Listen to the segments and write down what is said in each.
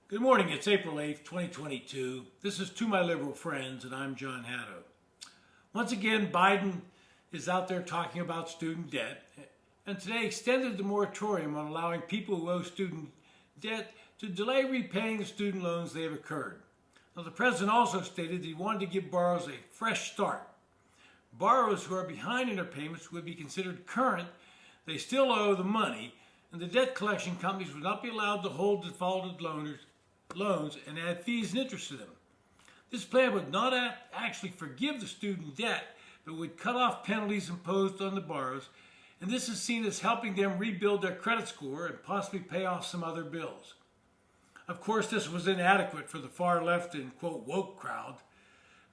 Good morning, it's April 8th, 2022. This is To My Liberal Friends, and I'm John Haddo. Once again, Biden is out there talking about student debt, and today extended the moratorium on allowing people who owe student debt to delay repaying the student loans they have incurred. Now, the president also stated that he wanted to give borrowers a fresh start. Borrowers who are behind in their payments would be considered current. They still owe the money, and the debt collection companies would not be allowed to hold defaulted loans and add fees and interest to them. This plan would not actually forgive the student debt, but would cut off penalties imposed on the borrowers, and this is seen as helping them rebuild their credit score and possibly pay off some other bills. Of course, this was inadequate for the far left and quote woke crowd.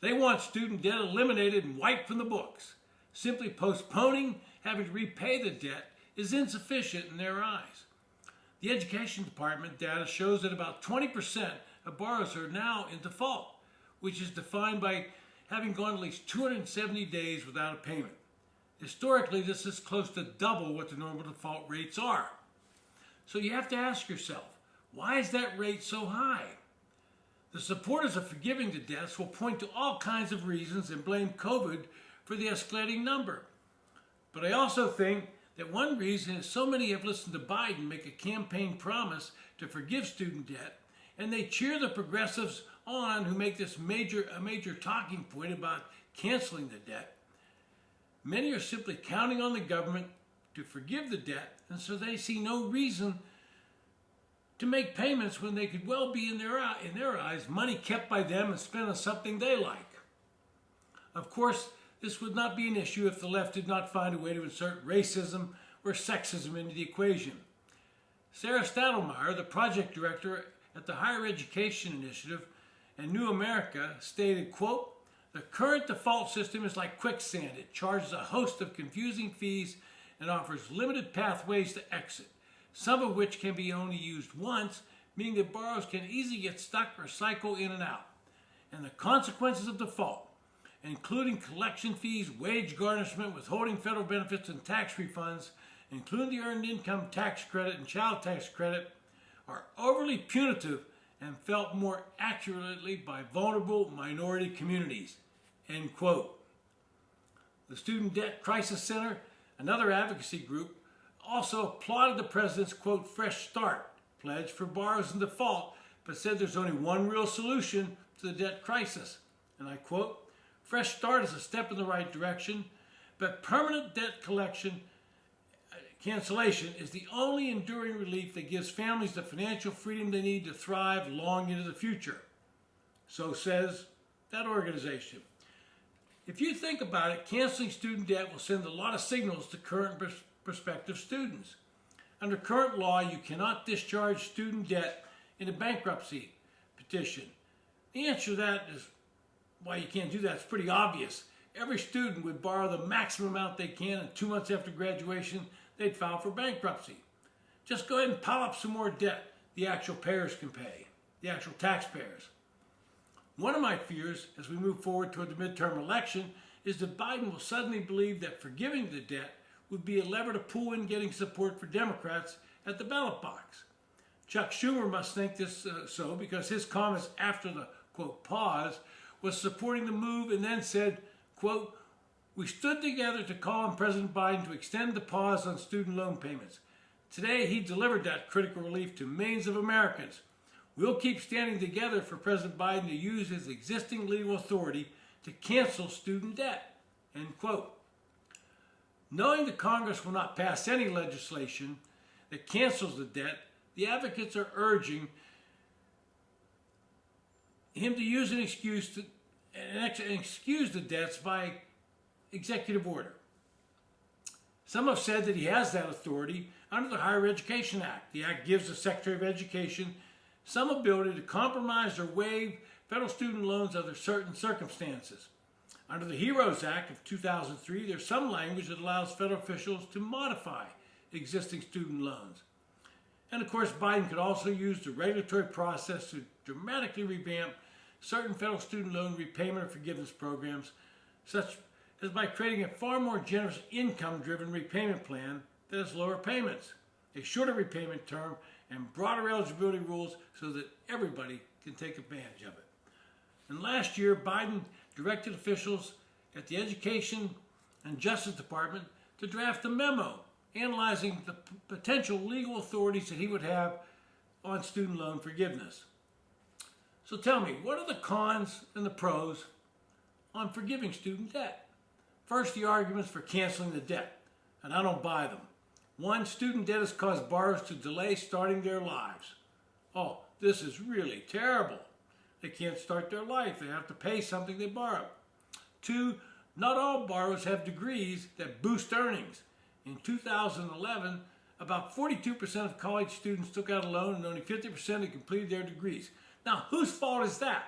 They want student debt eliminated and wiped from the books. Simply postponing having to repay the debt is insufficient in their eyes. The Education Department data shows that about 20% of borrowers are now in default, which is defined by having gone at least 270 days without a payment. Historically, this is close to double what the normal default rates are. So you have to ask yourself, why is that rate so high? The supporters of forgiving the debts will point to all kinds of reasons and blame COVID for the escalating number. But I also think that one reason is so many have listened to Biden make a campaign promise to forgive student debt, and they cheer the progressives on who make this a major talking point about canceling the debt. Many are simply counting on the government to forgive the debt, and so they see no reason to make payments when they could well be, in their eyes, money kept by them and spent on something they like. Of course, this would not be an issue if the left did not find a way to insert racism or sexism into the equation. Sarah Stadelmeyer, the project director at the Higher Education Initiative and New America, stated, quote, "The current default system is like quicksand. It charges a host of confusing fees and offers limited pathways to exit, some of which can be only used once, meaning that borrowers can easily get stuck or cycle in and out. And the consequences of default, including collection fees, wage garnishment, withholding federal benefits, and tax refunds, including the Earned Income Tax Credit and Child Tax Credit, are overly punitive and felt more accurately by vulnerable minority communities," end quote. The Student Debt Crisis Center, another advocacy group, also applauded the president's, quote, "fresh start" pledge for borrowers in default, but said there's only one real solution to the debt crisis. And I quote, "Fresh start is a step in the right direction, but permanent debt cancellation is the only enduring relief that gives families the financial freedom they need to thrive long into the future." So says that organization. If you think about it, canceling student debt will send a lot of signals to current prospective students. Under current law, you cannot discharge student debt in a bankruptcy petition. The answer to that is why you can't do that is pretty obvious. Every student would borrow the maximum amount they can, and 2 months after graduation, they'd file for bankruptcy. Just go ahead and pile up some more debt the actual payers can pay, the actual taxpayers. One of my fears as we move forward toward the midterm election is that Biden will suddenly believe that forgiving the debt would be a lever to pull in getting support for Democrats at the ballot box. Chuck Schumer must think this so because his comments after the, quote, pause was supporting the move and then said, quote, "We stood together to call on President Biden to extend the pause on student loan payments. Today, he delivered that critical relief to millions of Americans. We'll keep standing together for President Biden to use his existing legal authority to cancel student debt," end quote. Knowing that Congress will not pass any legislation that cancels the debt, the advocates are urging him to use an excuse the debts by executive order. Some have said that he has that authority under the Higher Education Act. The act gives the Secretary of Education some ability to compromise or waive federal student loans under certain circumstances. Under the HEROES Act of 2003, there's some language that allows federal officials to modify existing student loans. And of course, Biden could also use the regulatory process to dramatically revamp certain federal student loan repayment or forgiveness programs, such as by creating a far more generous income-driven repayment plan that has lower payments, a shorter repayment term, and broader eligibility rules so that everybody can take advantage of it. And last year, Biden directed officials at the Education and Justice Department to draft a memo analyzing the potential legal authorities that he would have on student loan forgiveness. So tell me, what are the cons and the pros on forgiving student debt? First, the arguments for canceling the debt, and I don't buy them. One, student debt has caused borrowers to delay starting their lives. Oh, this is really terrible. They can't start their life. They have to pay something they borrowed. Two, not all borrowers have degrees that boost earnings. In 2011, about 42% of college students took out a loan and only 50% had completed their degrees. Now, whose fault is that?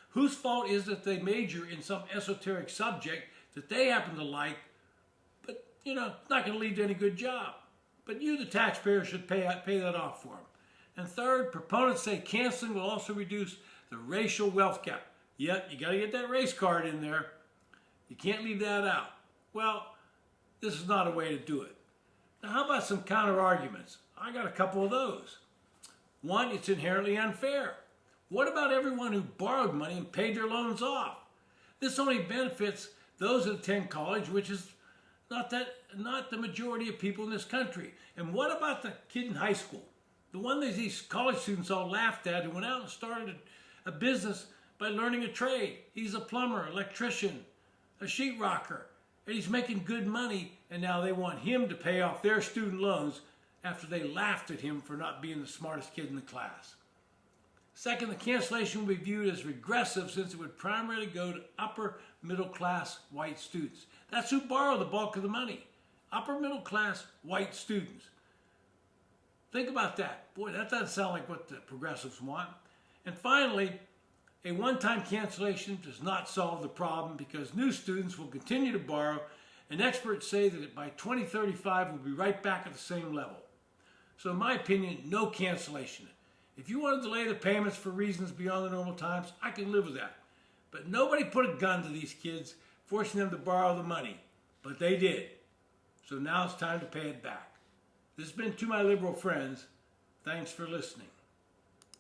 Whose fault is that they major in some esoteric subject that they happen to like, but, it's not going to lead to any good job. But you, the taxpayer, should pay that off for them. And third, proponents say canceling will also reduce the racial wealth gap. Yet, you got to get that race card in there. You can't leave that out. Well, this is not a way to do it. Now, how about some counter arguments? I got a couple of those. One, it's inherently unfair. What about everyone who borrowed money and paid their loans off? This only benefits those that attend college, which is not the majority of people in this country. And what about the kid in high school? The one that these college students all laughed at who went out and started a business by learning a trade. He's a plumber, electrician, a sheetrocker, and he's making good money, and now they want him to pay off their student loans after they laughed at him for not being the smartest kid in the class. Second, the cancellation will be viewed as regressive since it would primarily go to upper middle class white students. That's who borrow the bulk of the money. Upper middle class white students. Think about that. Boy, that doesn't sound like what the progressives want. And finally, a one-time cancellation does not solve the problem because new students will continue to borrow, and experts say that by 2035 we'll be right back at the same level. So in my opinion, no cancellation. If you want to delay the payments for reasons beyond the normal times, I can live with that. But nobody put a gun to these kids, forcing them to borrow the money. But they did. So now it's time to pay it back. This has been To My Liberal Friends. Thanks for listening.